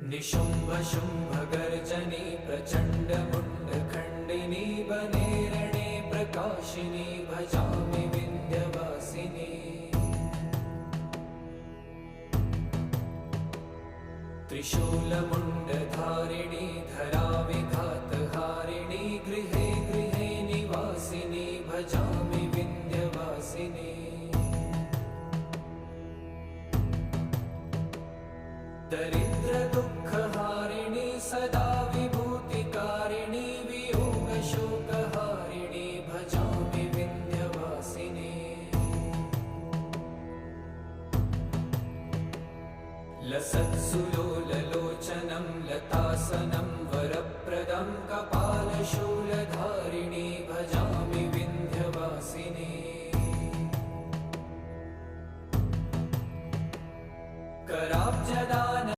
निशुम्भ शुम्भ गर्जनी प्रचण्ड मुण्ड खण्डिनी वने रणे प्रकाशिनी भजामि विन्ध्यवासिनी। त्रिशूलमुण्डधारिणी धराविघातहारिणी गृहे गृहे निवासिनी भजामि विन्ध्यवासिनी। दरिद्र दुःखहारिणी सदा विभूतिकारिणी वियोगशोकहारिणी भजामि विन्ध्यवासिनी। लसत्सुलोललोचनं लतासनं